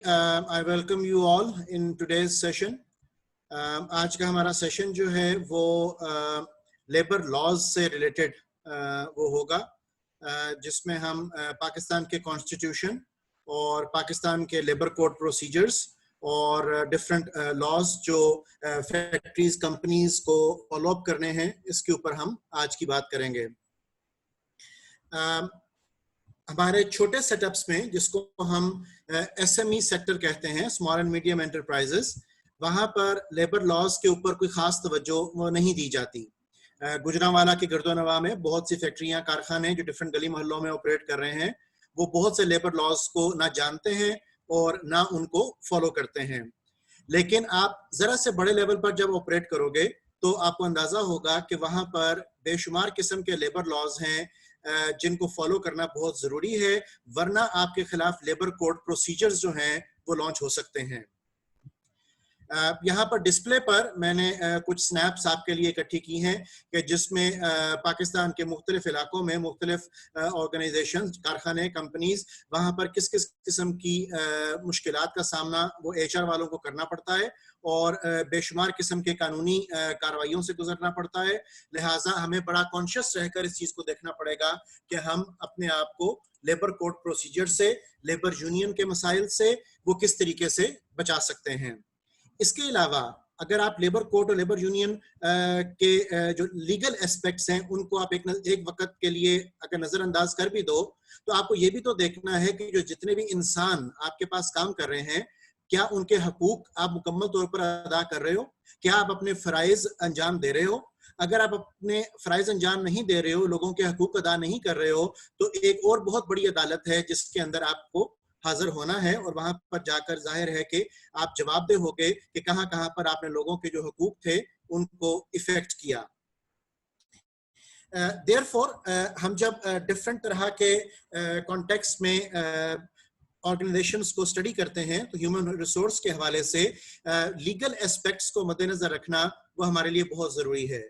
I welcome you all in today's session. आज का हमारा सेशन जो है वो लेबर लॉज से रिलेटेड वो होगा, जिसमें हम पाकिस्तान के कॉन्स्टिट्यूशन और पाकिस्तान के लेबर कोड प्रोसीजर्स और डिफरेंट लॉज जो फैक्ट्रीज कंपनीज को फॉलो अप करने हैं, इसके ऊपर हम आज की बात करेंगे। हमारे छोटे सेटअप्स में, जिसको हम एसएमई सेक्टर कहते हैं, स्मॉल एंड मीडियम एंटरप्राइजेस, वहां पर लेबर लॉज के ऊपर कोई खास तवज्जो वो नहीं दी जाती। गुजरांवाला के गिरदोनवा में बहुत सी फैक्ट्रियां, कारखाने जो डिफरेंट गली मोहल्लों में ऑपरेट कर रहे हैं, वो बहुत से लेबर लॉज को ना जानते हैं और ना उनको फॉलो करते हैं। लेकिन आप जरा से बड़े लेवल पर जब ऑपरेट करोगे तो आपको अंदाजा होगा कि वहां पर बेशुमार किस्म के लेबर लॉज हैं जिनको फॉलो करना बहुत जरूरी है, वरना आपके खिलाफ लेबर कोड प्रोसीजर्स जो हैं वो लॉन्च हो सकते हैं। यहाँ पर डिस्प्ले पर मैंने कुछ स्नैप्स आपके लिए इकट्ठी की हैं कि जिसमें पाकिस्तान के मुख्तलिफ इलाकों में मुख्तलिफ ऑर्गेनाइजेशन, कारखाने, कंपनीज, वहाँ पर किस किस किस्म की मुश्किलात का सामना वो HR वालों को करना पड़ता है और बेशुमार किस्म के कानूनी कार्रवाइयों से गुजरना पड़ता है। लिहाजा हमें बड़ा कॉन्शियस रहकर इस चीज़ को देखना पड़ेगा कि हम अपने आप को लेबर कोड प्रोसीजर से, लेबर यूनियन के मसाइल से वो किस तरीके से बचा सकते हैं। इसके अलावा अगर आप लेबर कोड और लेबर यूनियन के जो लीगल एस्पेक्ट्स हैं उनको आप एक वक्त के लिए अगर नजरअंदाज कर भी दो, तो आपको ये भी तो देखना है कि जो जितने भी इंसान आपके पास काम कर रहे हैं, क्या उनके हकूक आप मुकम्मल तौर पर अदा कर रहे हो? क्या आप अपने फराइज अंजाम दे रहे हो? अगर आप अपने फराइज अंजाम नहीं दे रहे हो, लोगों के हकूक अदा नहीं कर रहे हो, तो एक और बहुत बड़ी अदालत है जिसके अंदर आपको हाजिर होना है और वहां पर जाकर जाहिर है कि आप जवाबदेह होगे कि कहां कहां पर आपने लोगों के जो हकूक थे उनको इफेक्ट किया। देयरफॉर हम जब डिफरेंट तरह के कॉन्टेक्स्ट में ऑर्गेनाइजेशंस को स्टडी करते हैं तो ह्यूमन रिसोर्स के हवाले से लीगल एस्पेक्ट्स को मद्देनजर रखना वो हमारे लिए बहुत जरूरी है।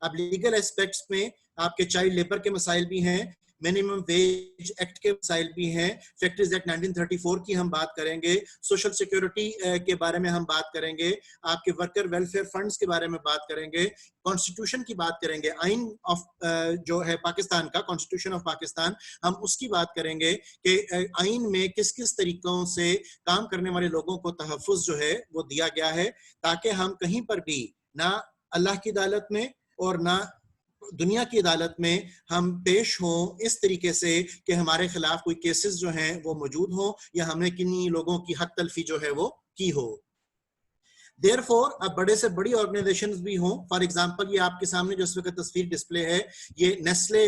अब लीगल एस्पेक्ट्स में आपके चाइल्ड लेबर के मसाइल भी हैं, मिनिमम वेज एक्ट के मसाइल भी हैं, फैक्ट्रीज एक्ट 1934 की हम बात करेंगे, सोशल सिक्योरिटी के बारे में हम बात करेंगे, आपके वर्कर वेलफेयर फंड्स के बारे में बात करेंगे, कॉन्स्टिट्यूशन की बात करेंगे, आइन ऑफ जो है पाकिस्तान का, कॉन्स्टिट्यूशन ऑफ पाकिस्तान, हम उसकी बात करेंगे कि आइन में किस किस तरीकों से काम करने वाले लोगों को तहफ़्फ़ुज़ जो है वो दिया गया है, ताकि हम कहीं पर भी ना अल्लाह की अदालत में और ना दुनिया की अदालत में हम पेश हों इस तरीके से कि हमारे खिलाफ कोई केसेस जो हैं वो मौजूद हों या हमने किन्हीं लोगों की हक तलफी जो है वो की हो। देयरफॉर अब बड़े से बड़ी ऑर्गेनाइजेशंस भी हों, फॉर एग्जांपल ये आपके सामने जो इस वक्त तस्वीर डिस्प्ले है, ये नेस्ले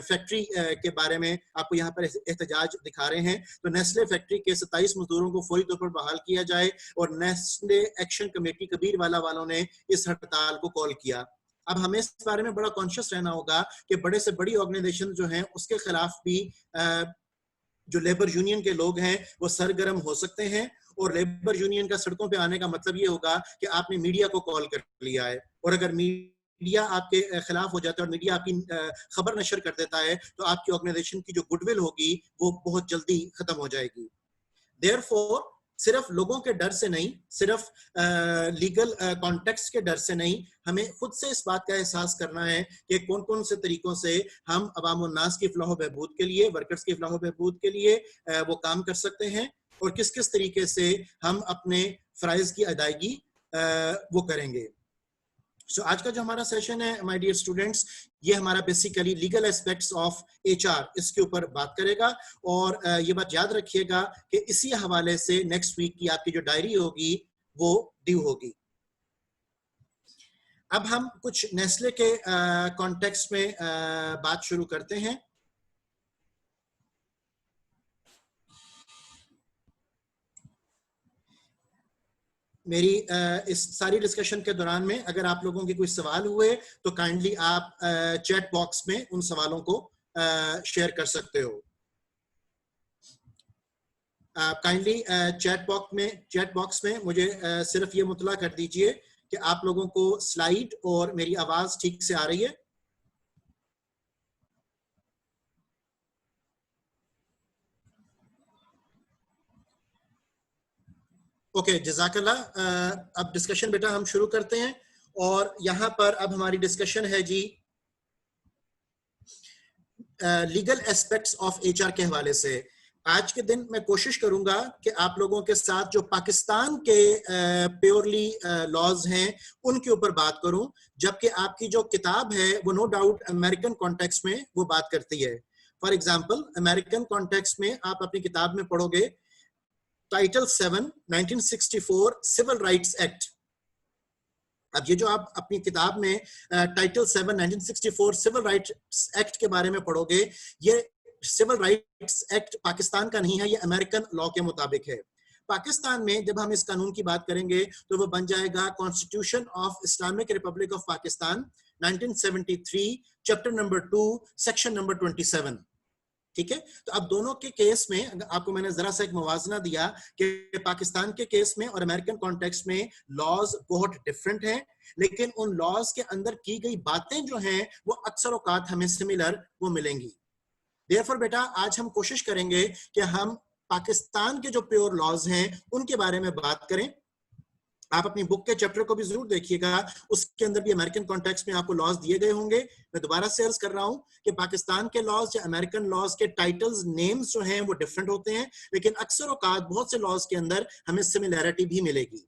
फैक्ट्री के बारे में आपको यहाँ पर एहतजाज दिखा रहे हैं। तो नेस्ले फैक्ट्री के 27 मजदूरों को फौरी तौर पर बहाल किया जाए और नेस्ले एक्शन कमेटी कबीरवाला वालों ने इस हड़ताल को कॉल किया। अब हमें इस बारे में बड़ा कॉन्शियस रहना होगा कि बड़े से बड़ी ऑर्गेनाइजेशन जो हैं उसके खिलाफ भी जो लेबर यूनियन के लोग हैं वो सरगर्म हो सकते हैं, और लेबर यूनियन का सड़कों पे आने का मतलब ये होगा कि आपने मीडिया को कॉल कर लिया है, और अगर मीडिया आपके खिलाफ हो जाता है और मीडिया आपकी खबर नशर कर देता है तो आपकी ऑर्गेनाइजेशन की जो गुडविल होगी वो बहुत जल्दी खत्म हो जाएगी। देयरफॉर सिर्फ लोगों के डर से नहीं, सिर्फ लीगल कॉन्टेक्स्ट के डर से नहीं, हमें खुद से इस बात का एहसास करना है कि कौन कौन से तरीकों से हम अवाम उन नास की फलाह बहबूद के लिए, वर्कर्स की फलाह बहबूद के लिए वो काम कर सकते हैं, और किस किस तरीके से हम अपने फ़राइज़ की अदायगी वो करेंगे। सो आज का जो हमारा सेशन है माय डियर स्टूडेंट्स, ये हमारा basically legal aspects of HR इसके ऊपर बात करेगा, और ये बात याद रखिएगा कि इसी हवाले से नेक्स्ट वीक की आपकी जो डायरी होगी वो ड्यू होगी। अब हम कुछ नेस्ले के कॉन्टेक्स्ट में बात शुरू करते हैं। मेरी इस सारी डिस्कशन के दौरान में अगर आप लोगों के कोई सवाल हुए तो काइंडली आप चैट बॉक्स में उन सवालों को शेयर कर सकते हो। काइंडली चैट बॉक्स में मुझे सिर्फ ये मुतला कर दीजिए कि आप लोगों को स्लाइड और मेरी आवाज ठीक से आ रही है। ओके, जज़ाकल्लाह। अब डिस्कशन बेटा हम शुरू करते हैं, और यहाँ पर अब हमारी डिस्कशन है जी लीगल एस्पेक्ट्स ऑफ एचआर के हवाले से। आज के दिन मैं कोशिश करूंगा कि आप लोगों के साथ जो पाकिस्तान के प्योरली लॉज हैं उनके ऊपर बात करूं, जबकि आपकी जो किताब है वो नो डाउट अमेरिकन कॉन्टेक्स्ट में वो बात करती है। फॉर एग्जांपल, अमेरिकन कॉन्टेक्स्ट में आप अपनी किताब में पढ़ोगे टाइटल 7 1964 सिविल राइट्स एक्ट। अब ये जो आप अपनी किताब में टाइटल 7 1964 सिविल राइट्स एक्ट के बारे में पढ़ोगे, ये सिविल राइट्स एक्ट पाकिस्तान का नहीं है, ये अमेरिकन लॉ के मुताबिक है। पाकिस्तान में जब हम इस कानून की बात करेंगे तो वो बन जाएगा constitution of Islamic Republic of Pakistan 1973, chapter number 2, section number 27। ठीक है, तो अब दोनों के केस में आपको मैंने जरा सा एक मुवाजना दिया कि पाकिस्तान के केस में और अमेरिकन कॉन्टेक्स्ट में लॉज बहुत डिफरेंट हैं, लेकिन उन लॉज के अंदर की गई बातें जो हैं वो अक्सर औकात हमें सिमिलर वो मिलेंगी। देयरफॉर बेटा आज हम कोशिश करेंगे कि हम पाकिस्तान के जो प्योर लॉज हैं उनके बारे में बात करें। आप अपनी बुक के चैप्टर को भी जरूर देखिएगा, उसके अंदर भी अमेरिकन कॉन्टेक्स्ट में आपको लॉज दिए गए होंगे। मैं दोबारा से अर्ज कर रहा हूं कि पाकिस्तान के लॉज या अमेरिकन लॉज के टाइटल्स, नेम्स जो हैं वो डिफरेंट होते हैं, लेकिन अक्सर औकात बहुत से लॉज के अंदर हमें सिमिलैरिटी भी मिलेगी।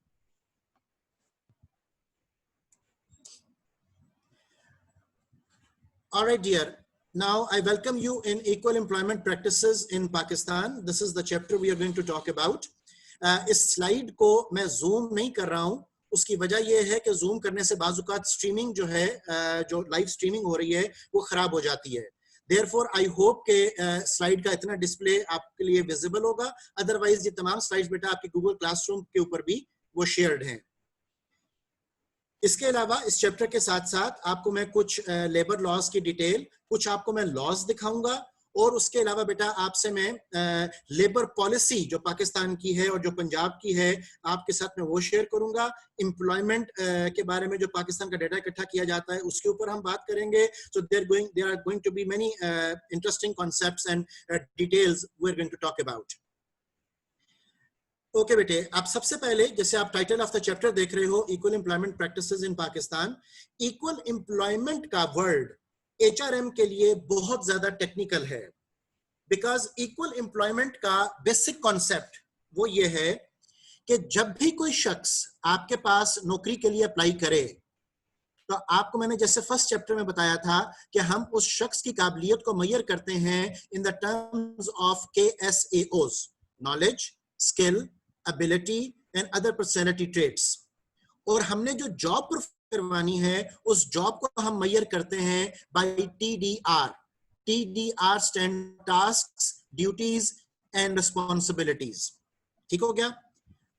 All right, dear. Now I welcome you in equal employment practices in Pakistan. This is the chapter we are going to talk about. इस स्लाइड को मैं जूम नहीं कर रहा हूं, उसकी वजह यह है कि जूम करने से बाजुकात स्ट्रीमिंग जो है, जो लाइव स्ट्रीमिंग हो रही है वो खराब हो जाती है। Therefore, I hope के स्लाइड का इतना डिस्प्ले आपके लिए विजिबल होगा। अदरवाइज ये तमाम स्लाइड्स बेटा आपके गूगल क्लासरूम के ऊपर भी वो शेयर्ड हैं। इसके अलावा इस चैप्टर के साथ साथ आपको मैं कुछ लेबर लॉज की डिटेल, कुछ आपको मैं लॉज दिखाऊंगा, और उसके अलावा बेटा आपसे मैं लेबर पॉलिसी जो पाकिस्तान की है और जो पंजाब की है आपके साथ मैं वो शेयर करूंगा। एम्प्लॉयमेंट के बारे में जो पाकिस्तान का डेटा इकट्ठा किया जाता है उसके ऊपर हम बात करेंगे। So there are going to be many interesting concepts and details we are going to talk about. Okay बेटे, आप सबसे पहले जैसे आप टाइटल ऑफ द चैप्टर देख रहे हो, equal employment practices in Pakistan. Equal employment का वर्ड एचआरएम के लिए बहुत ज्यादा टेक्निकल है, बिकॉज इक्वल एम्प्लॉयमेंट का बेसिक कॉन्सेप्ट वो ये है कि जब भी कोई शख्स आपके पास नौकरी के लिए अप्लाई करे, तो आपको मैंने जैसे फर्स्ट चैप्टर में बताया था कि हम उस शख्स की काबिलियत को मेजर करते हैं in the terms of KSAOs, knowledge, skill, ability and other personality traits. और हमने जो जॉब करवानी है उस जॉब को हम मेजर करते हैं by TDR। TDR stand tasks, duties and responsibilities. ठीक हो गया?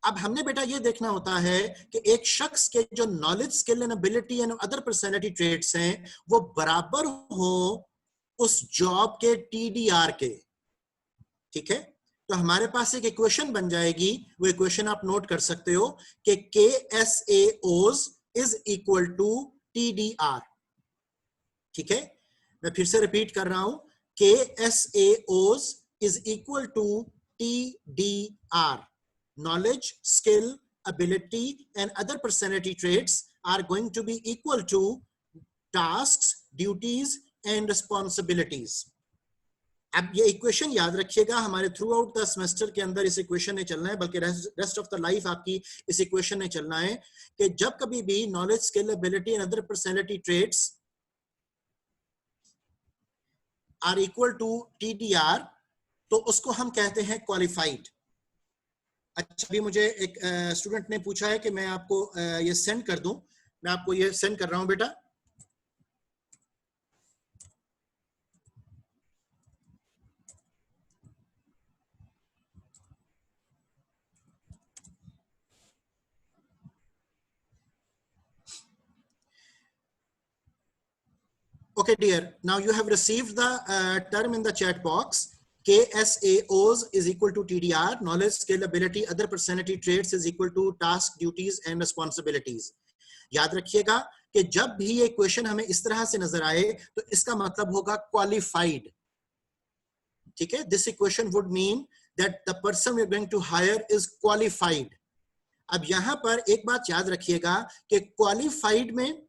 अब हमने बेटा ये देखना होता है कि एक शख्स के जो knowledge, skill and ability and other personality traits हैं वो बराबर हो उस जॉब के TDR के। ठीक है, तो हमारे पास एक इक्वेशन बन जाएगी, वो इक्वेशन आप नोट कर सकते हो कि KSAOs is equal to TDR। ठीक है, मैं फिर से रिपीट कर रहा हूं, KSAOs is equal to TDR। knowledge, skill, ability and other personality traits are going to be equal to tasks, duties and responsibilities. अब ये इक्वेशन याद रखिएगा, हमारे थ्रू आउट द सेमेस्टर के अंदर इस इक्वेशन ने चलना है, बल्कि रेस्ट ऑफ द लाइफ आपकी इस इक्वेशन ने चलना है कि जब कभी भी knowledge, skill, ability and other personality traits are equal to TDR तो उसको हम कहते हैं क्वालिफाइड। अच्छा, अभी मुझे एक स्टूडेंट ने पूछा है कि मैं आपको ये सेंड कर दूं, मैं आपको ये सेंड कर रहा हूं बेटा। Okay, dear. Now you have received the term in the chat box. KSAOs is equal to TDR. Knowledge, skill, ability, other personality traits is equal to task, duties and responsibilities. याद रखिएगा कि जब भी ये क्वेश्चन हमें इस तरह से नजर आए तो इसका मतलब होगा क्वालिफाइड। ठीक है, this equation would mean that the person we are going to hire is qualified. अब यहां पर एक बात याद रखिएगा कि क्वालिफाइड में,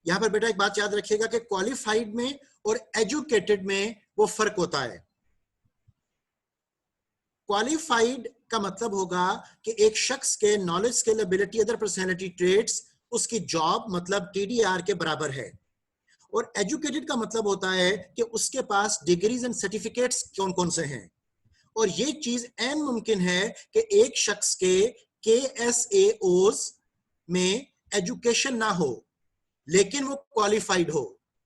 यहां पर बेटा एक बात याद रखिएगा कि क्वालिफाइड में और एजुकेटेड में वो फर्क होता है। क्वालिफाइड का मतलब होगा कि एक शख्स के knowledge, skill, ability, other personality traits उसकी जॉब मतलब टीडीआर के बराबर है। और एजुकेटेड का मतलब होता है कि उसके पास डिग्रीज एंड सर्टिफिकेट्स कौन कौन से हैं। और ये चीज एन मुमकिन है कि एक शख्स के KSAOs में एजुकेशन ना हो लेकिन वो क्वालिफाइड हो।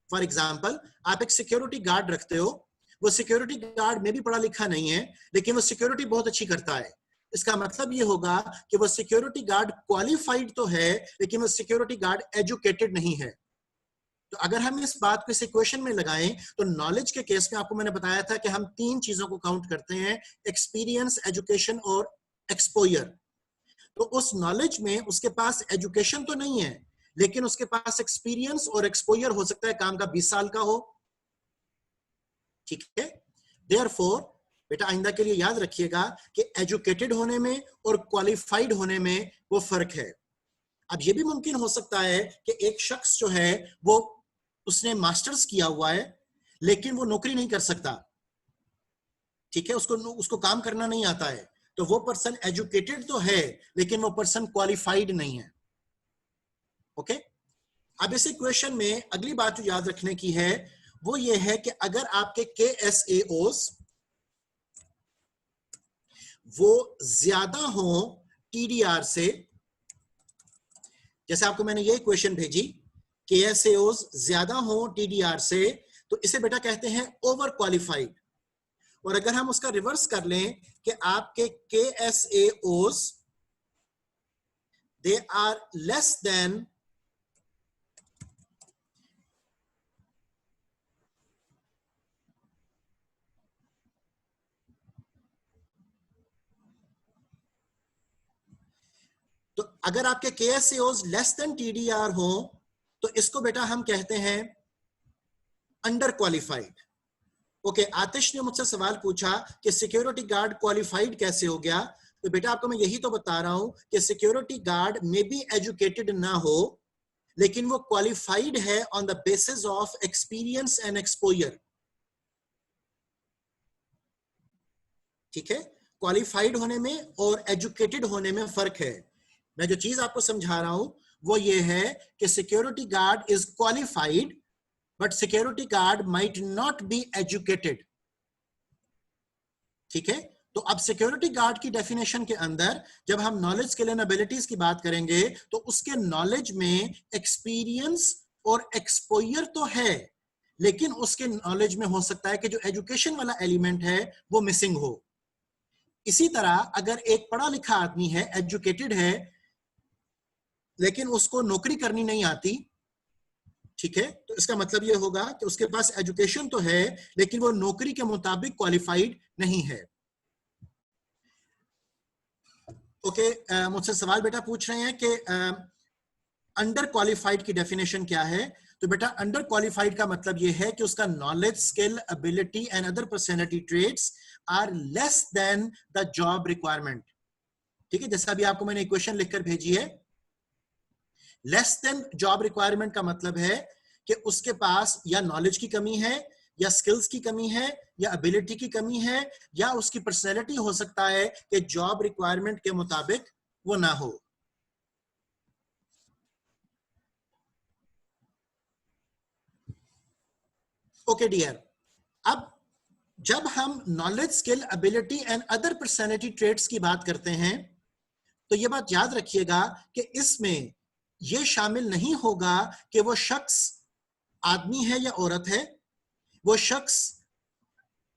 फॉर एग्जाम्पल, आप एक सिक्योरिटी गार्ड रखते हो, वो सिक्योरिटी गार्ड में भी पढ़ा लिखा नहीं है लेकिन वो सिक्योरिटी बहुत अच्छी करता है। इसका मतलब ये होगा कि वो सिक्योरिटी गार्ड क्वालिफाइड तो है लेकिन वो सिक्योरिटी गार्ड एजुकेटेड नहीं है। तो अगर हम इस बात को इस इक्वेशन में लगाएं तो नॉलेज के केस में आपको मैंने बताया था कि हम 3 चीजों को काउंट करते हैं, एक्सपीरियंस, एजुकेशन और एक्सपोजर। तो उस नॉलेज में उसके पास एजुकेशन तो नहीं है लेकिन उसके पास एक्सपीरियंस और एक्सपोजर हो सकता है काम का 20 साल का हो। ठीक है, देयरफॉर बेटा आइंदा के लिए याद रखिएगा कि एजुकेटेड होने में और क्वालिफाइड होने में वो फर्क है। अब ये भी मुमकिन हो सकता है कि एक शख्स जो है वो उसने मास्टर्स किया हुआ है लेकिन वो नौकरी नहीं कर सकता। ठीक है, उसको काम करना नहीं आता है, तो वो पर्सन एजुकेटेड तो है लेकिन वो पर्सन क्वालिफाइड नहीं है। ओके, अब इस इक्वेशन में अगली बात जो याद रखने की है वो ये है कि अगर आपके KSAOs वो ज्यादा हो TDR से, जैसे आपको मैंने ये इक्वेशन भेजी, KSAOs ज्यादा हो TDR से, तो इसे बेटा कहते हैं ओवर क्वालिफाइड। और अगर हम उसका रिवर्स कर लें कि आपके KSAOs they are less than तो अगर आपके KSAOs लेस देन TDR हो तो इसको बेटा हम कहते हैं अंडर क्वालिफाइड। ओके, आतिश ने मुझसे सवाल पूछा कि सिक्योरिटी गार्ड क्वालिफाइड कैसे हो गया। तो बेटा आपको मैं यही तो बता रहा हूं कि सिक्योरिटी गार्ड में भी एजुकेटेड ना हो लेकिन वो क्वालिफाइड है on the basis of experience and exposure. ठीक है, क्वालिफाइड होने में और एजुकेटेड होने में फर्क है। मैं जो चीज आपको समझा रहा हूं वो ये है कि security guard is qualified but security guard might not be educated. ठीक है, तो अब सिक्योरिटी गार्ड की डेफिनेशन के अंदर जब हम नॉलेज, स्किल एंड एबिलिटीज की बात करेंगे तो उसके नॉलेज में एक्सपीरियंस और एक्सपोजर तो है लेकिन उसके नॉलेज में हो सकता है कि जो एजुकेशन वाला एलिमेंट है वो मिसिंग हो। इसी तरह अगर एक पढ़ा लिखा आदमी है, एजुकेटेड है, लेकिन उसको नौकरी करनी नहीं आती, ठीक है, तो इसका मतलब यह होगा कि उसके पास एजुकेशन तो है लेकिन वो नौकरी के मुताबिक क्वालिफाइड नहीं है। ओके, मुझसे सवाल बेटा पूछ रहे हैं कि अंडर क्वालिफाइड की डेफिनेशन क्या है। तो बेटा अंडर क्वालिफाइड का मतलब यह है कि उसका knowledge, skill, ability and other personality traits are less than the job requirement. ठीक है, जैसा अभी आपको मैंने इक्वेशन लिखकर भेजी है, लेस देन जॉब रिक्वायरमेंट का मतलब है कि उसके पास या नॉलेज की कमी है या स्किल्स की कमी है या एबिलिटी की कमी है या उसकी पर्सनैलिटी हो सकता है कि जॉब रिक्वायरमेंट के मुताबिक वो ना हो। ओके डियर, अब जब हम knowledge, skill, ability and other personality traits की बात करते हैं तो यह बात याद रखिएगा कि इसमें यह शामिल नहीं होगा कि वो शख्स आदमी है या औरत है, वो शख्स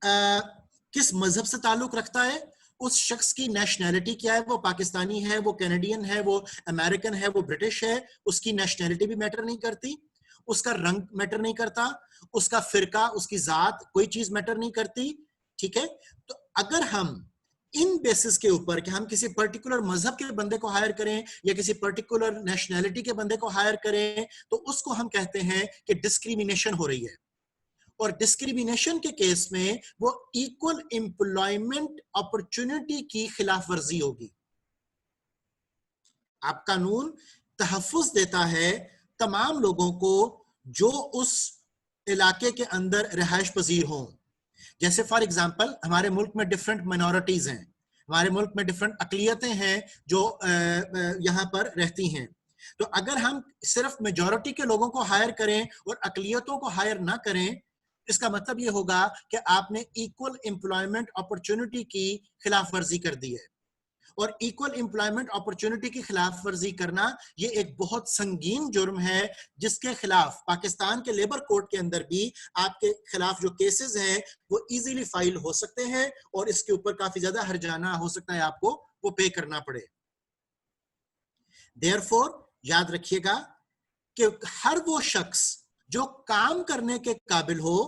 किस मजहब से ताल्लुक रखता है, उस शख्स की नेशनैलिटी क्या है, वो पाकिस्तानी है, वो कैनेडियन है, वो अमेरिकन है, वो ब्रिटिश है, उसकी नेशनैलिटी भी मैटर नहीं करती, उसका रंग मैटर नहीं करता, उसका फिरका, उसकी जात, कोई चीज मैटर नहीं करती। ठीक है, तो अगर हम इन बेसिस के ऊपर कि हम किसी पर्टिकुलर मजहब के बंदे को हायर करें या किसी पर्टिकुलर नेशनैलिटी के बंदे को हायर करें तो उसको हम कहते हैं कि डिस्क्रिमिनेशन हो रही है। और डिस्क्रिमिनेशन के केस में वो इक्वल एम्प्लॉयमेंट अपॉर्चुनिटी की खिलाफ वर्जी होगी। आप कानून तहफ़्फ़ुज़ देता है तमाम लोगों को जो उस इलाके के अंदर रिहाइश पजीर हों। जैसे फॉर एग्जांपल हमारे मुल्क में डिफरेंट माइनॉरिटीज हैं, हमारे मुल्क में डिफरेंट अकलियतें हैं जो यहाँ पर रहती हैं। तो अगर हम सिर्फ मेजॉरिटी के लोगों को हायर करें और अकलियतों को हायर ना करें, इसका मतलब ये होगा कि आपने इक्वल एम्प्लॉयमेंट अपॉर्चुनिटी की खिलाफ वर्जी कर दी है। और इक्वल एम्प्लॉयमेंट अपॉर्चुनिटी की खिलाफ वर्जी करना ये एक बहुत संगीन जुर्म है, जिसके खिलाफ पाकिस्तान के लेबर कोर्ट के अंदर भी आपके खिलाफ जो केसेस हैं वो इजीली फाइल हो सकते हैं और इसके ऊपर काफी ज्यादा हर्जाना हो सकता है आपको वो पे करना पड़े। देयरफॉर याद रखिएगा कि हर वो शख्स जो काम करने के काबिल हो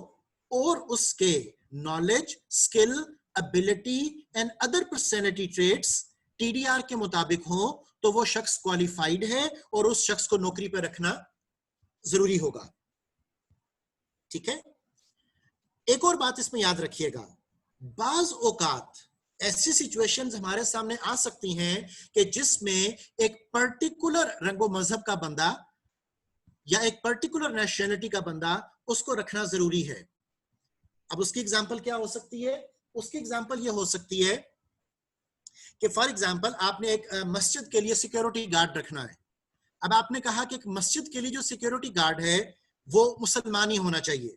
और उसके knowledge, skill, ability and other personality traits TDR के मुताबिक हो तो वो शख्स क्वालिफाइड है और उस शख्स को नौकरी पर रखना जरूरी होगा। ठीक है, एक और बात इसमें याद रखिएगा, बाज औकात ऐसी सिचुएशंस हमारे सामने आ सकती हैं कि जिसमें एक पर्टिकुलर रंगो मजहब का बंदा या एक पर्टिकुलर नेशनलिटी का बंदा उसको रखना जरूरी है। अब उसकी एग्जांपल क्या हो सकती है? उसकी एग्जांपल ये हो सकती है कि फॉर एग्जांपल आपने एक मस्जिद के लिए सिक्योरिटी गार्ड रखना है। अब आपने कहा कि एक मस्जिद के लिए जो सिक्योरिटी गार्ड है वो मुसलमान ही होना चाहिए,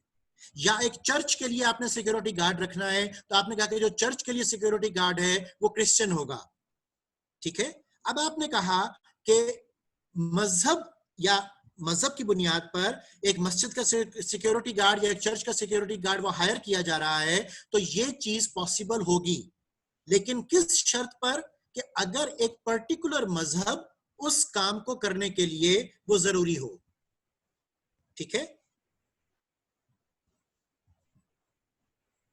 या एक चर्च के लिए आपने सिक्योरिटी गार्ड रखना है तो आपने कहा कि जो चर्च के लिए सिक्योरिटी गार्ड है वो क्रिश्चियन होगा। ठीक है, अब आपने कहा कि मजहब या मजहब की बुनियाद पर एक मस्जिद का सिक्योरिटी गार्ड या एक चर्च का सिक्योरिटी गार्ड वो हायर किया जा रहा है, तो ये चीज पॉसिबल होगी, लेकिन किस शर्त पर? कि अगर एक पर्टिकुलर मजहब उस काम को करने के लिए वो जरूरी हो। ठीक है,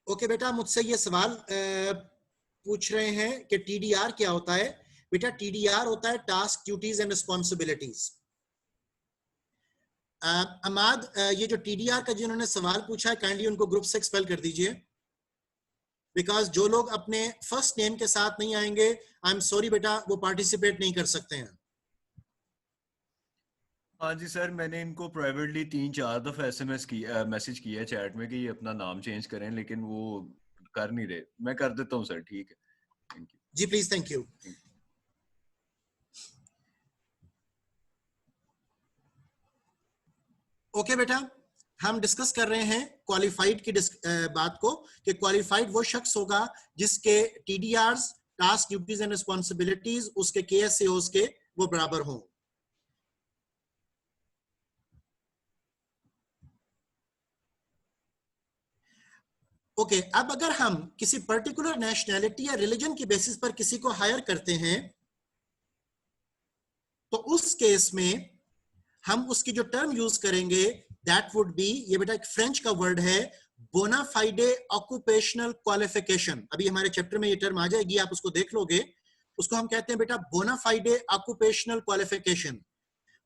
ओके बेटा, मुझसे ये सवाल पूछ रहे हैं कि टीडीआर क्या होता है। बेटा टीडीआर होता है टास्क, ड्यूटीज एंड रिस्पॉन्सिबिलिटीज। अमाद, ये जो टीडीआर का जिन्होंने सवाल पूछा है काइंडली उनको ग्रुप से एक्सपेल कर दीजिए, बिकॉज जो लोग अपने फर्स्ट नेम के साथ नहीं आएंगे, आई एम सॉरी बेटा, वो पार्टिसिपेट नहीं कर सकते हैं। हाँ जी सर, मैंने इनको प्राइवेटली 3-4 दफा एसएमएस किया, मैसेज किया है चैट में कि ये अपना नाम चेंज करें, लेकिन वो कर नहीं रहे। मैं कर देता हूँ सर, ठीक है, थैंक यू जी प्लीज, थैंक यू। ओके बेटा, हम डिस्कस कर रहे हैं क्वालिफाइड की बात को, कि क्वालिफाइड वो शख्स होगा जिसके टीडीआरस, टास्क, ड्यूटीज एंड रिस्पॉन्सिबिलिटीज उसके केएसएओस के वो बराबर हों। ओके, अब अगर हम किसी पर्टिकुलर नेशनैलिटी या रिलीजन की बेसिस पर किसी को हायर करते हैं तो उस केस में हम उसकी जो टर्म यूज करेंगे दैट वुड बी, ये बेटा एक फ्रेंच का वर्ड है, बोनाफाइडे ऑक्यूपेशनल क्वालिफिकेशन। अभी हमारे चैप्टर में ये टर्म आ जाएगी, आप उसको देख लोगे। उसको हम कहते हैं बेटा बोनाफाइडे ऑक्यूपेशनल क्वालिफिकेशन।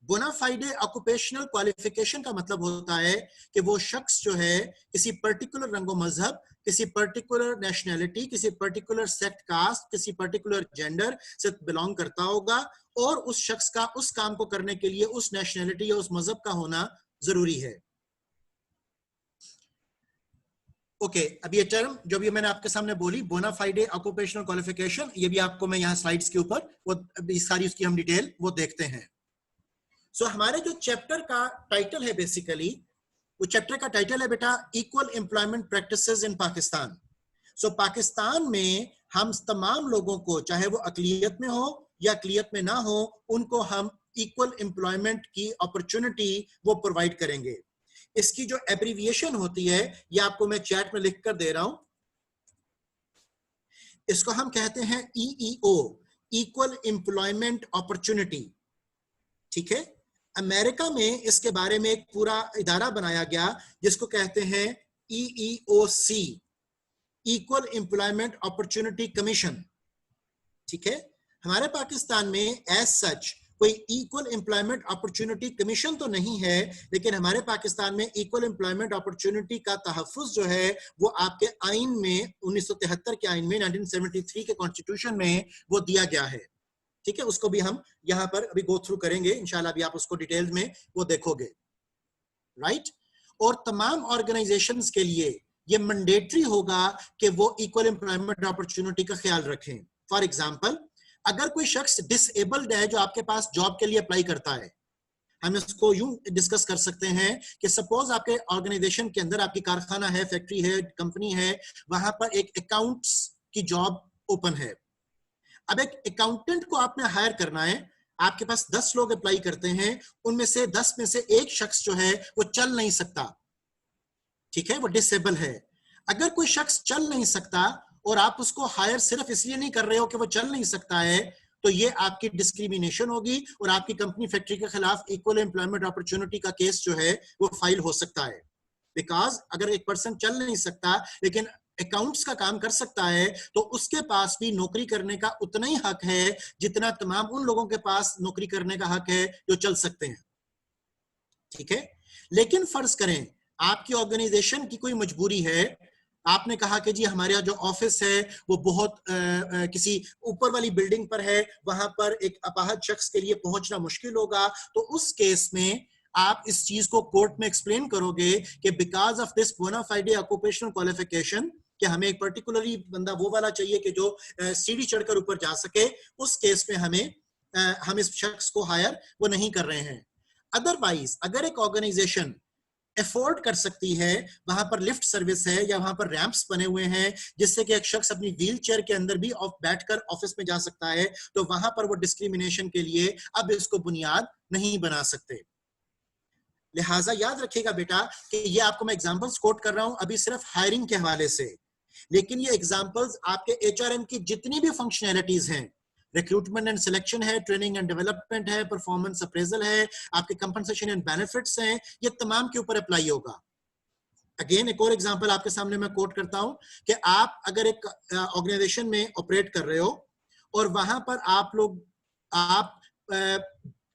बोनाफाइडे ऑक्यूपेशनल क्वालिफिकेशन का मतलब होता है कि वो शख्स जो है किसी पर्टिकुलर रंगो मजहब, किसी पर्टिकुलर नेशनैलिटी, किसी पर्टिकुलर सेक्ट कास्ट, किसी पर्टिकुलर जेंडर से बिलोंग करता होगा और उस शख्स का उस काम को करने के लिए उस नेशनैलिटी या उस मजहब का होना जरूरी है। ओके, अब ये टर्म जो भी मैंने आपके सामने बोली, बोनाफाइडे ऑक्यूपेशनल क्वालिफिकेशन, ये भी आपको मैं यहाँ स्लाइड्स के ऊपर वो सारी उसकी हम डिटेल वो देखते हैं। सो हमारे जो चैप्टर का टाइटल है बेसिकली, वो चैप्टर का टाइटल है बेटा equal employment practices in Pakistan. So Pakistan में हम तमाम लोगों को, चाहे वो अकलियत में हो या अकलियत में ना हो, उनको हम इक्वल एम्प्लॉयमेंट की अपॉर्चुनिटी वो प्रोवाइड करेंगे। इसकी जो एब्रीविएशन होती है ये आपको मैं चैट में लिख कर दे रहा हूं, इसको हम कहते हैं ईईओ, इक्वल एम्प्लॉयमेंट अपॉर्चुनिटी। ठीक है, अमेरिका में इसके बारे में एक पूरा इदारा बनाया गया जिसको कहते हैं EEOC, equal employment opportunity commission. ठीक है, हमारे पाकिस्तान में एज सच कोई इक्वल एम्प्लॉयमेंट अपॉर्चुनिटी कमीशन तो नहीं है, लेकिन हमारे पाकिस्तान में इक्वल एम्प्लॉयमेंट अपॉर्चुनिटी का तहफ़्फ़ुज़ जो है वो आपके आइन में 1973 के आइन में, 1973 के कॉन्स्टिट्यूशन में वो दिया गया है। ठीक है, उसको भी हम यहाँ पर अभी गो थ्रू करेंगे इंशाल्लाह, अभी आप उसको डिटेल में वो देखोगे, राइट। और तमाम ऑर्गेनाइजेशंस के लिए ये मैंडेटरी होगा कि वो इक्वल एम्प्लॉयमेंट अपॉर्चुनिटी का ख्याल रखें। फॉर एग्जांपल, अगर कोई शख्स डिसेबल्ड है जो आपके पास जॉब के लिए अप्लाई करता है, हम इसको यूं डिस्कस कर सकते हैं कि सपोज आपके ऑर्गेनाइजेशन के अंदर आपकी कारखाना है, फैक्ट्री है, कंपनी है, वहां पर एक अकाउंट्स की जॉब ओपन है। अब एक अकाउंटेंट को आपने हायर करना है, आपके पास 10 लोग अप्लाई करते हैं, उनमें से 10 में से एक शख्स जो है वो चल नहीं सकता, ठीक है, वो डिसेबल है। अगर कोई शख्स चल नहीं सकता और आप उसको हायर सिर्फ इसलिए नहीं कर रहे हो कि वो चल नहीं सकता है, तो ये आपकी डिस्क्रिमिनेशन होगी और आपकी कंपनी फैक्ट्री के खिलाफ इक्वल एम्प्लॉयमेंट अपॉर्चुनिटी का केस जो है वो फाइल हो सकता है। बिकॉज अगर एक पर्सन चल नहीं सकता लेकिन अकाउंट्स का काम कर सकता है, तो उसके पास भी नौकरी करने का उतना ही हक है जितना तमाम उन लोगों के पास नौकरी करने का हक है जो चल सकते हैं, ठीक है। लेकिन फर्ज करें आपकी ऑर्गेनाइजेशन की कोई मजबूरी है, आपने कहा कि जी हमारे यहाँ जो ऑफिस है वो बहुत किसी ऊपर वाली बिल्डिंग पर है, वहां पर एक अपाहज शख्स के लिए पहुंचना मुश्किल होगा, तो उस केस में आप इस चीज को कोर्ट में एक्सप्लेन करोगे कि बिकॉज ऑफ दिस बोना फाइडे ऑक्यूपेशनल क्वालिफिकेशन, कि हमें एक पर्टिकुलरली बंदा वो वाला चाहिए कि जो सीढ़ी चढ़कर ऊपर जा सके, उस केस में हम इस शख्स को हायर वो नहीं कर रहे हैं। अदरवाइज अगर एक ऑर्गेनाइजेशन अफोर्ड कर सकती है, वहां पर लिफ्ट सर्विस है या वहां पर रैंप्स बने हुए हैं जिससे कि एक शख्स अपनी व्हील चेयर के अंदर भी बैठकर ऑफिस में जा सकता है, तो वहां पर वो डिस्क्रिमिनेशन के लिए अब इसको बुनियाद नहीं बना सकते। लिहाजा याद रखिएगा बेटा कि ये आपको मैं एग्जांपल्स कोट कर रहा हूं अभी सिर्फ हायरिंग के हवाले से, लेकिन ये एग्जांपल्स आपके एचआरएम की जितनी भी फंक्शनैलिटीज हैं, रिक्रूटमेंट एंड सिलेक्शन है, ट्रेनिंग एंड डेवलपमेंट है, परफॉर्मेंस अप्रेजल है, आपके कंपनसेशन एंड बेनिफिट्स हैं, ये तमाम के ऊपर अप्लाई होगा। अगेन एक और एग्जांपल आपके सामने मैं कोट करता हूं कि आप अगर एक ऑर्गेनाइजेशन में ऑपरेट कर रहे हो और वहां पर आप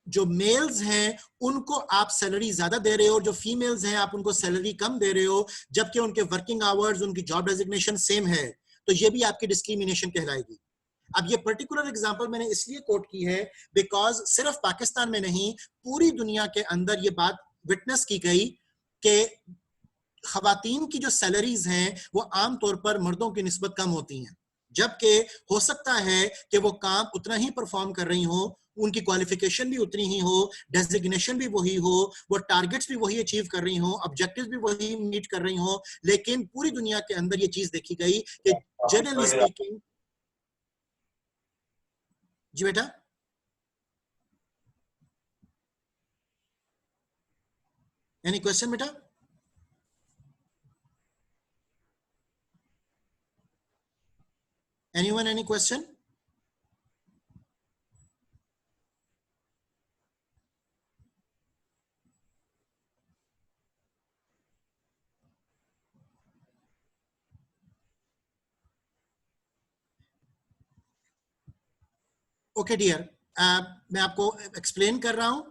जो मेल्स हैं उनको आप सैलरी ज्यादा दे रहे हो और जो फीमेल्स हैं आप उनको सैलरी कम दे रहे हो, जबकि उनके वर्किंग आवर्स, उनकी जॉब डेजिग्नेशन सेम है, तो ये भी आपकी डिस्क्रिमिनेशन कहलाएगी। अब ये पर्टिकुलर एग्जांपल मैंने इसलिए कोट की है बिकॉज सिर्फ पाकिस्तान में नहीं, पूरी दुनिया के अंदर ये बात विटनेस की गई कि खवातीन की जो सैलरीज हैं वो आमतौर पर मर्दों की निस्बत कम होती हैं, जबकि हो सकता है कि वो काम उतना ही परफॉर्म कर रही हो, उनकी क्वालिफिकेशन भी उतनी ही हो, डेजिग्नेशन भी वही हो, वो टारगेट्स भी वही अचीव कर रही हो, ऑब्जेक्टिव्स भी वही मीट कर रही हो, लेकिन पूरी दुनिया के अंदर ये चीज देखी गई कि जनरली स्पीकिंग। जी बेटा, एनी क्वेश्चन बेटा? Anyone, any question? Okay dear, मैं आपको एक्सप्लेन कर रहा हूं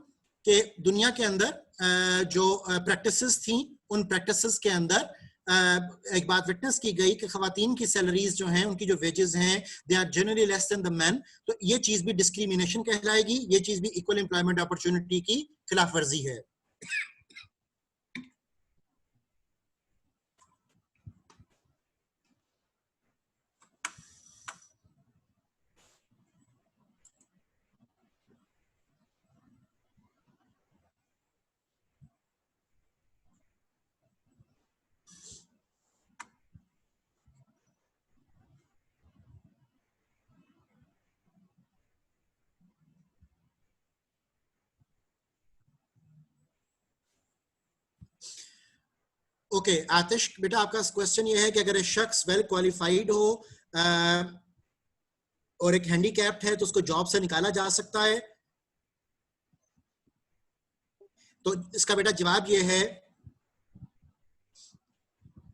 कि दुनिया के अंदर जो प्रैक्टिसेस थी, उन प्रैक्टिसेस के अंदर एक बात विटनेस की गई कि खवातीन की सैलरीज जो हैं, उनकी जो वेजेस हैं, they are generally less than the man, तो ये चीज भी डिस्क्रिमिनेशन कहलाएगी, ये चीज भी इक्वल एम्प्लॉयमेंट अपॉर्चुनिटी की खिलाफ वर्जी है। ओके आतिश बेटा, आपका क्वेश्चन ये है कि अगर एक शख्स वेल क्वालिफाइड हो और एक हैंडीकैप्ड है तो उसको जॉब से निकाला जा सकता है? तो इसका बेटा जवाब ये है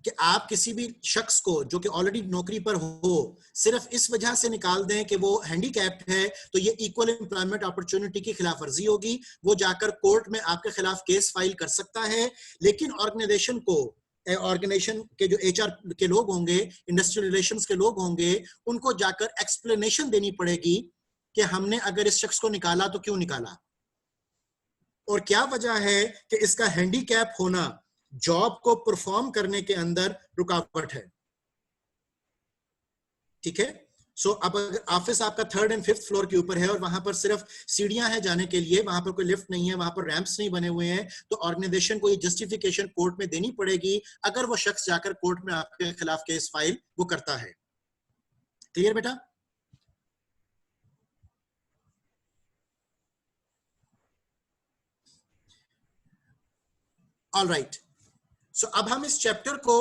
कि आप किसी भी शख्स को जो कि ऑलरेडी नौकरी पर हो सिर्फ इस वजह से निकाल दें कि वो हैंडीकैप्ड है, तो ये इक्वल एम्प्लॉयमेंट अपॉर्चुनिटी की खिलाफ वर्जी होगी। वो जाकर कोर्ट में आपके खिलाफ केस फाइल कर सकता है, लेकिन ऑर्गेनाइजेशन के जो एचआर के लोग होंगे, इंडस्ट्रियल रिलेशंस के लोग होंगे, उनको जाकर एक्सप्लेनेशन देनी पड़ेगी कि हमने अगर इस शख्स को निकाला तो क्यों निकाला, और क्या वजह है कि इसका हैंडीकैप होना जॉब को परफॉर्म करने के अंदर रुकावट है। ठीक है, सो अब अगर ऑफिस आपका 3rd and 5th फ्लोर के ऊपर है और वहां पर सिर्फ सीढ़ियां हैं जाने के लिए, वहां पर कोई लिफ्ट नहीं है, वहां पर रैंप्स नहीं बने हुए हैं, तो ऑर्गेनाइजेशन को ये जस्टिफिकेशन कोर्ट में देनी पड़ेगी अगर वो शख्स जाकर कोर्ट में आपके खिलाफ केस फाइल वो करता है। क्लियर बेटा? ऑल राइट, सो अब हम इस चैप्टर को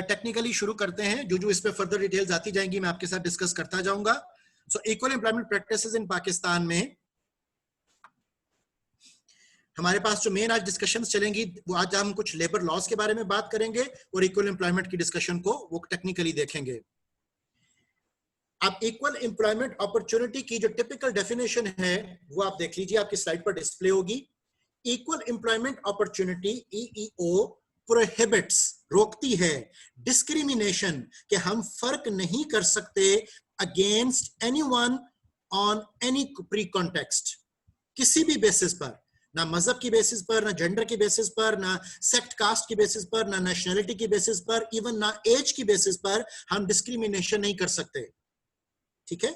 टेक्निकली शुरू करते हैं। जो इस पे फर्दर डिटेल्स आती जाएंगी मैं आपके साथ डिस्कस करता जाऊंगा। So equal employment practices in Pakistan में हमारे पास जो मेन आज डिस्कशंस चलेंगी वो आज हम कुछ लेबर लॉज के बारे में बात करेंगे और इक्वल एम्प्लॉयमेंट की डिस्कशन को वो टेक्निकली देखेंगे। अब इक्वल एम्प्लॉयमेंट अपॉर्चुनिटी की जो टिपिकल डेफिनेशन है वो आप देख लीजिए, आपकी स्लाइड पर डिस्प्ले होगी। Equal employment opportunity EEO prohibits रोकती है डिस्क्रिमिनेशन कि हम फर्क नहीं कर सकते against anyone on any pre context, किसी भी बेसिस पर, ना मजहब की बेसिस पर, ना जेंडर की बेसिस पर, ना सेक्ट कास्ट की बेसिस पर, ना नेशनैलिटी की बेसिस पर, इवन ना एज की बेसिस पर हम डिस्क्रिमिनेशन नहीं कर सकते। ठीक है,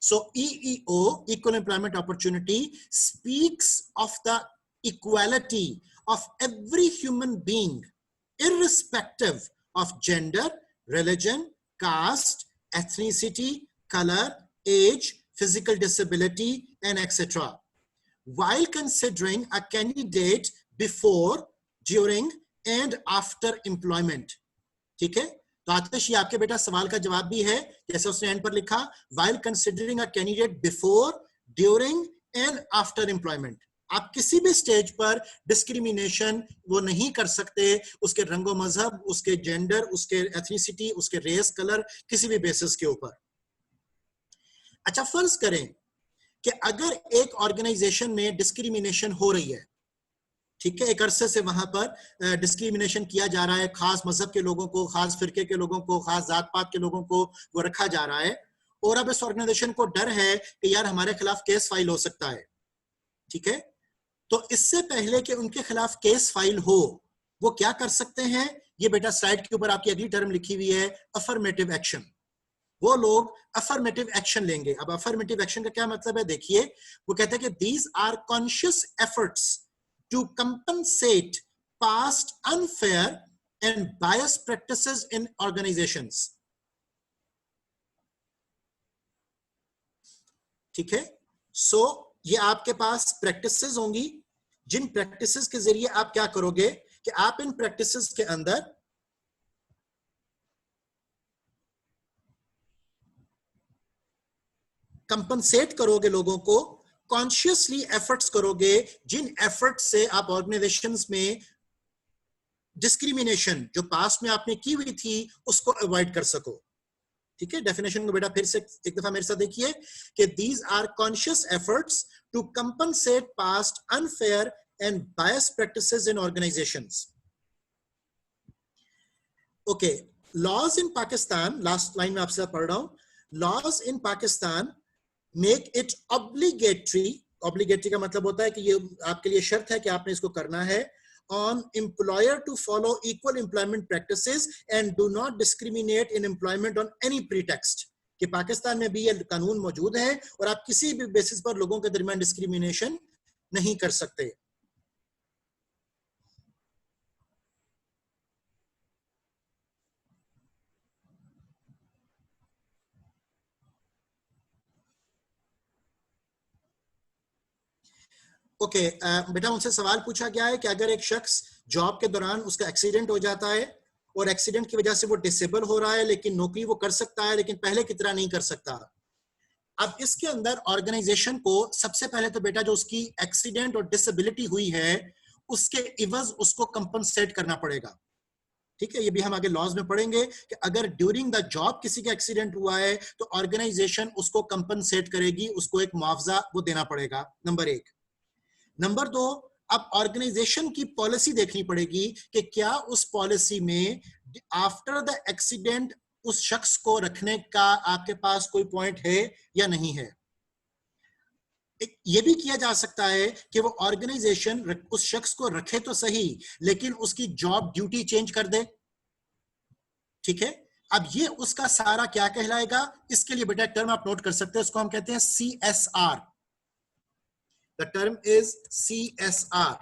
सो EEO equal employment opportunity speaks of the equality of every human being irrespective of gender, religion, caste, ethnicity, color, age, physical disability, and etc. while considering a candidate before, during, and after employment. ठीक है, तो आतिश ये आपके बेटा सवाल का जवाब भी है, जैसे उसने एंड पर लिखा while considering a candidate before, during, and after employment. आप किसी भी स्टेज पर डिस्क्रिमिनेशन वो नहीं कर सकते उसके रंगो मजहब, उसके जेंडर, उसके एथनिसिटी, उसके रेस, कलर, किसी भी बेसिस के ऊपर। अच्छा, फर्ज करें कि अगर एक ऑर्गेनाइजेशन में डिस्क्रिमिनेशन हो रही है, ठीक है, एक अरसे से वहां पर डिस्क्रिमिनेशन किया जा रहा है, खास मजहब के लोगों को, खास फिरके के लोगों को, खास जात पात के लोगों को वो रखा जा रहा है, और अब इस ऑर्गेनाइजेशन को डर है कि यार हमारे खिलाफ केस फाइल हो सकता है। ठीक है, तो इससे पहले कि उनके खिलाफ केस फाइल हो वो क्या कर सकते हैं, ये बेटा स्लाइड के ऊपर आपकी अगली टर्म लिखी हुई है, अफर्मेटिव एक्शन। वो लोग अफर्मेटिव एक्शन लेंगे। अब अफर्मेटिव एक्शन का क्या मतलब है, देखिए वो कहते हैं कि these are conscious efforts to compensate past unfair and bias practices in organisations. ठीक है, सो ये आपके पास प्रैक्टिसेस होंगी, जिन प्रैक्टिसेस के जरिए आप क्या करोगे कि आप इन प्रैक्टिसेस के अंदर कंपनसेट करोगे लोगों को, कॉन्शियसली एफर्ट्स करोगे, जिन एफर्ट्स से आप ऑर्गेनाइजेशंस में डिस्क्रिमिनेशन जो पास्ट में आपने की हुई थी उसको अवॉइड कर सको। ठीक है, डेफिनेशन को बेटा फिर से एक दफा मेरे साथ देखिए कि these are conscious efforts to compensate past unfair and bias practices in organisations. Okay, laws in Pakistan, last line में आपसे पढ़ रहा हूं, laws in Pakistan make it obligatory, obligatory का मतलब होता है कि ये आपके लिए शर्त है कि आपने इसको करना है, on employer to follow equal employment practices and do not discriminate in employment on any pretext, कि पाकिस्तान में भी ये कानून मौजूद है और आप किसी भी बेसिस पर लोगों के दरमियान डिस्क्रिमिनेशन नहीं कर सकते। ओके, बेटा उनसे सवाल पूछा गया है कि अगर एक शख्स जॉब के दौरान उसका एक्सीडेंट हो जाता है और एक्सीडेंट की वजह से वो डिसेबल हो रहा है, लेकिन नौकरी वो कर सकता है लेकिन पहले की तरह नहीं कर सकता। अब इसके अंदर ऑर्गेनाइजेशन को सबसे पहले तो बेटा जो उसकी एक्सीडेंट और डिसेबिलिटी हुई है उसके इवज उसको कंपनसेट करना पड़ेगा। ठीक है, ये भी हम आगे लॉज में पढ़ेंगे कि अगर ड्यूरिंग द जॉब किसी का एक्सीडेंट हुआ है तो ऑर्गेनाइजेशन उसको कंपनसेट करेगी, उसको एक मुआवजा वो देना पड़ेगा, नंबर एक। नंबर दो, अब ऑर्गेनाइजेशन की पॉलिसी देखनी पड़ेगी कि क्या उस पॉलिसी में आफ्टर द एक्सीडेंट उस शख्स को रखने का आपके पास कोई पॉइंट है या नहीं है। ये भी किया जा सकता है कि वो ऑर्गेनाइजेशन उस शख्स को रखे तो सही, लेकिन उसकी जॉब ड्यूटी चेंज कर दे। ठीक है, अब ये उसका सारा क्या कहलाएगा? इसके लिए बेटा टर्म आप नोट कर सकते हैं, उसको हम कहते हैं CSR। The term is CSR।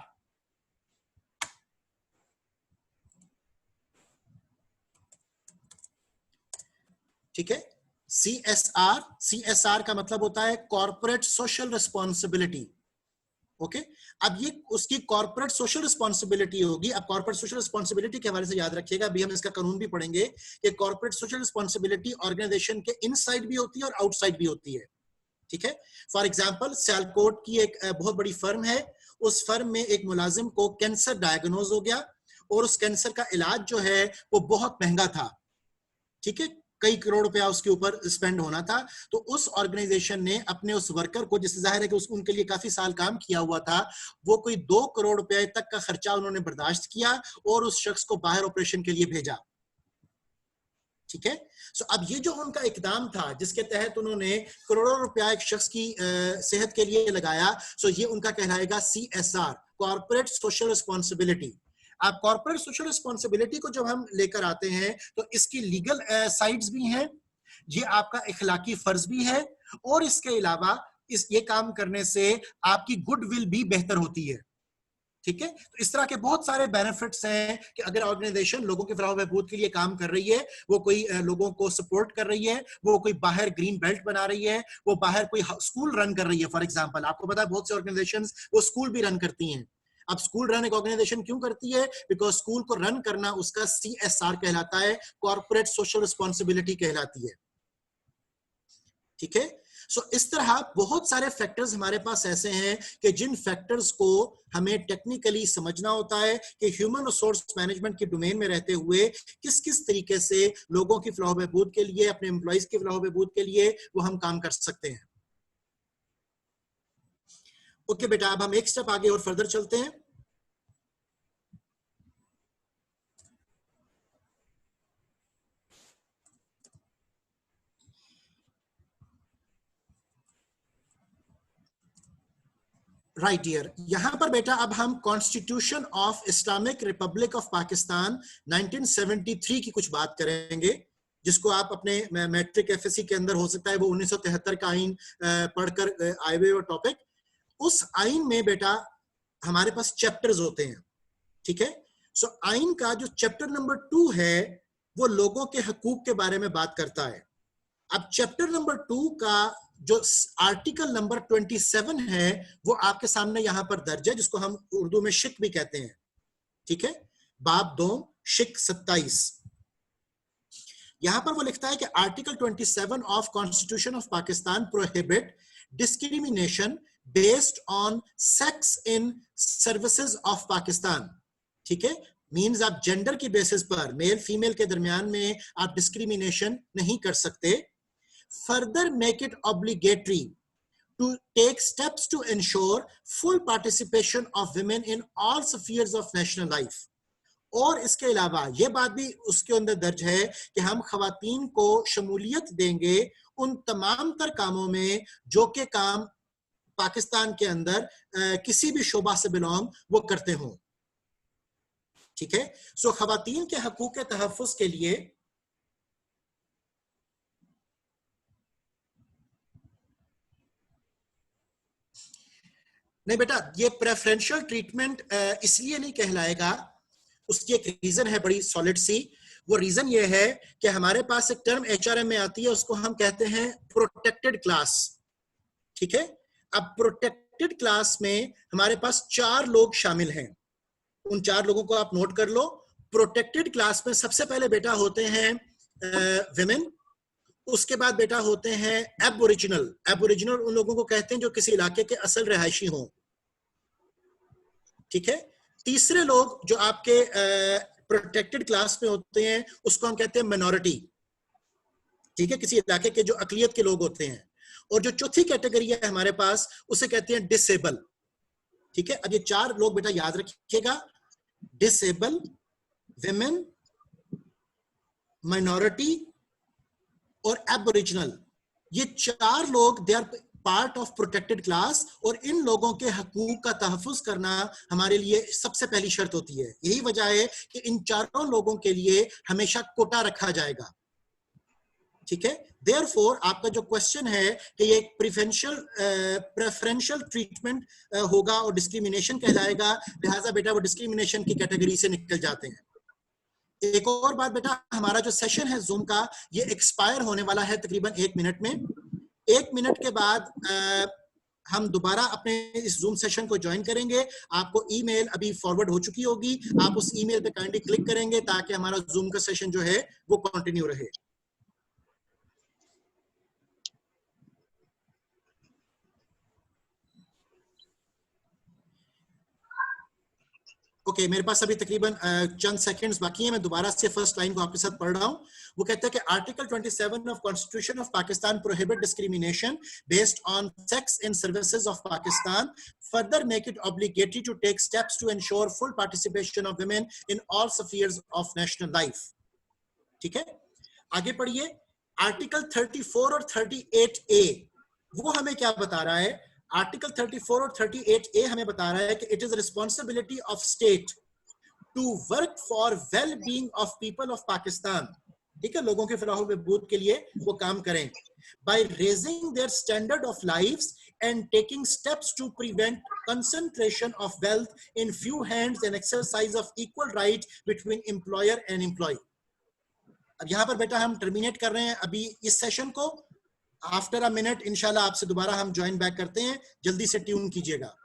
ठीक है, CSR का मतलब होता है कॉर्पोरेट सोशल रिस्पॉन्सिबिलिटी। ओके, अब ये उसकी कॉर्पोरेट सोशल रिस्पॉन्सिबिलिटी होगी। अब कॉर्पोरेट सोशल रिस्पॉन्सिबिलिटी के हवाले से याद रखिएगा, अभी हम इसका कानून भी पढ़ेंगे कि कॉर्पोरेट सोशल रिस्पॉन्सिबिलिटी ऑर्गेनाइजेशन के इनसाइड भी होती है और आउटसाइड भी होती है। ठीक है, फॉर एग्जांपल सियालकोट की एक बहुत बड़ी फर्म है, उस फर्म में एक मुलाजिम को कैंसर डायग्नोज हो गया और उस कैंसर का इलाज जो है वो बहुत महंगा था। ठीक है, कई करोड़ रुपया उसके ऊपर स्पेंड होना था। तो उस ऑर्गेनाइजेशन ने अपने उस वर्कर को, जिससे जाहिर है कि उनके लिए काफी साल काम किया हुआ था, वो कोई 2 करोड़ रुपए तक का खर्चा उन्होंने बर्दाश्त किया और उस शख्स को बाहर ऑपरेशन के लिए भेजा। ठीक है, सो अब ये जो उनका इकदाम था जिसके तहत उन्होंने करोड़ों रुपया एक शख्स की सेहत के लिए लगाया, सो ये उनका कहलाएगा CSR, कॉर्पोरेट सोशल रिस्पॉन्सिबिलिटी। आप कॉर्पोरेट सोशल रिस्पॉन्सिबिलिटी को जब हम लेकर आते हैं तो इसकी लीगल साइड्स भी हैं, ये आपका इखलाकी फर्ज भी है, और इसके अलावा ये काम करने से आपकी गुडविल भी बेहतर होती है। ठीक है, तो इस तरह के बहुत सारे बेनिफिट्स हैं कि अगर ऑर्गेनाइजेशन लोगों के फलाह बहबूद के लिए काम कर रही है, वो कोई लोगों को सपोर्ट कर रही है, वो कोई बाहर ग्रीन बेल्ट बना रही है, वो बाहर कोई स्कूल रन कर रही है। फॉर एग्जांपल आपको पता है बहुत सी ऑर्गेनाइजेशंस वो स्कूल भी रन करती हैं। अब स्कूल रन एक ऑर्गेनाइजेशन क्यों करती है? बिकॉज स्कूल को रन करना उसका CSR कहलाता है, कॉर्पोरेट सोशल रिस्पॉन्सिबिलिटी कहलाती है। ठीक है, सो इस तरह बहुत सारे फैक्टर्स हमारे पास ऐसे हैं कि जिन फैक्टर्स को हमें टेक्निकली समझना होता है कि ह्यूमन रिसोर्स मैनेजमेंट के डोमेन में रहते हुए किस किस तरीके से लोगों की फलाह बहबूद के लिए, अपने एम्प्लॉइज की फलाह बहबूद के लिए वो हम काम कर सकते हैं। ओके बेटा, अब हम एक स्टेप आगे और फर्दर चलते हैं। राइट डियर, यहां पर बेटा अब हम constitution of Islamic Republic of Pakistan 1973 की कुछ बात करेंगे, जिसको आप अपने मैट्रिक FSC के अंदर हो सकता है वो 1973 का आइन पढ़कर आए हुए वो टॉपिक। उस आइन में बेटा हमारे पास चैप्टर्स होते हैं। ठीक है, सो आइन का जो चैप्टर नंबर 2 है वो लोगों के हकूक के बारे में बात करता है। अब चैप्टर नंबर 2 का जो आर्टिकल नंबर 27 है वो आपके सामने यहां पर दर्ज है, जिसको हम उर्दू में शिक भी कहते हैं। ठीक है, बाब 2 शिक 27। यहां पर वो लिखता है कि article 27 of constitution of Pakistan prohibit discrimination based on sex in services of Pakistan. ठीक है, मीन्स आप जेंडर की बेसिस पर मेल फीमेल के दरमियान में आप डिस्क्रिमिनेशन नहीं कर सकते। Further make it obligatory to take steps to ensure full participation of women in all spheres of national life। और इसके अलावा ये बात भी उसके अंदर दर्ज है कि हम खवातीन को शमूलियत देंगे उन तमाम तर कामों में जो के काम पाकिस्तान के अंदर किसी भी शोबा से बिलोंग वो करते हों। ठीक है, सो खवातीन के हकूक के तहफ़्फ़ुज़ के लिए नहीं बेटा, ये प्रेफरेंशियल ट्रीटमेंट इसलिए नहीं कहलाएगा, उसकी एक रीजन है बड़ी सॉलिड सी। वो रीजन ये है कि हमारे पास एक टर्म HRM में आती है, उसको हम कहते हैं प्रोटेक्टेड क्लास। ठीक है, अब प्रोटेक्टेड क्लास में हमारे पास 4 लोग शामिल हैं। उन 4 लोगों को आप नोट कर लो। प्रोटेक्टेड क्लास में सबसे पहले बेटा होते हैं विमेन, उसके बाद बेटा होते हैं एबोरिजिनल। एबोरिजिनल उन लोगों को कहते हैं जो किसी इलाके के असल रहायशी हों। ठीक है, तीसरे लोग जो आपके प्रोटेक्टेड क्लास में होते हैं उसको हम कहते हैं मिनॉरिटी। ठीक है, किसी इलाके के जो अकलियत के लोग होते हैं। और जो चौथी कैटेगरी है हमारे पास उसे कहते हैं डिसेबल। ठीक है, अब ये 4 लोग बेटा याद रखिएगा, डिसेबल, विमेन, माइनॉरिटी और एबोरिजिनल। ये 4 लोग they are part of protected class, और इन लोगों के हकूक का तहफ़्फ़ुज़ करना हमारे लिए सबसे पहली शर्त होती है। यही वजह है कि इन चारों लोगों के लिए हमेशा कोटा रखा जाएगा, ठीक है। Therefore, आपका जो क्वेश्चन है कि ये प्रेफरेंशियल ट्रीटमेंट होगा और डिस्क्रिमिनेशन कहलाएगा, लिहाजा बेटा वो डिस्क्रिमिनेशन की कैटेगरी से निकल जाते हैं। एक और बात बेटा, हमारा जो सेशन है जूम का, ये एक्सपायर होने वाला है तकरीबन 1 मिनट में। 1 मिनट के बाद हम दोबारा अपने इस जूम सेशन को ज्वाइन करेंगे। आपको ईमेल अभी फॉरवर्ड हो चुकी होगी, आप उस ईमेल पे काइंडली क्लिक करेंगे ताकि हमारा जूम का सेशन जो है वो कंटिन्यू रहे। ओके, मेरे पास अभी तकरीबन चंद सेकंड्स बाकी हैं। मैं दोबारा से फर्स्ट लाइन को आपके साथ पढ़ रहा हूं। वो कहता है कि article 27 of constitution of Pakistan prohibit discrimination based on sex in services of Pakistan, further make it obligatory to take steps to ensure full participation of women in all spheres of national life. ठीक है, आगे पढ़िए। Article 34 और 38A वो हमें क्या बता रहा है? आर्टिकल 34 और 38A हमें बता रहा है कि it is responsibility of state to work for well being of people of Pakistan, ठीक है, लोगों के फलाह बहबूद के लिए वो काम करें, by raising their standard of lives and taking steps to prevent concentration of wealth in few hands and exercise of equal right between employer and employee। अब यहां पर बेटा हम टर्मिनेट कर रहे हैं अभी इस सेशन को। आफ्टर अ मिनट इंशाल्लाह आपसे दोबारा हम ज्वाइन बैक करते हैं, जल्दी से ट्यून कीजिएगा।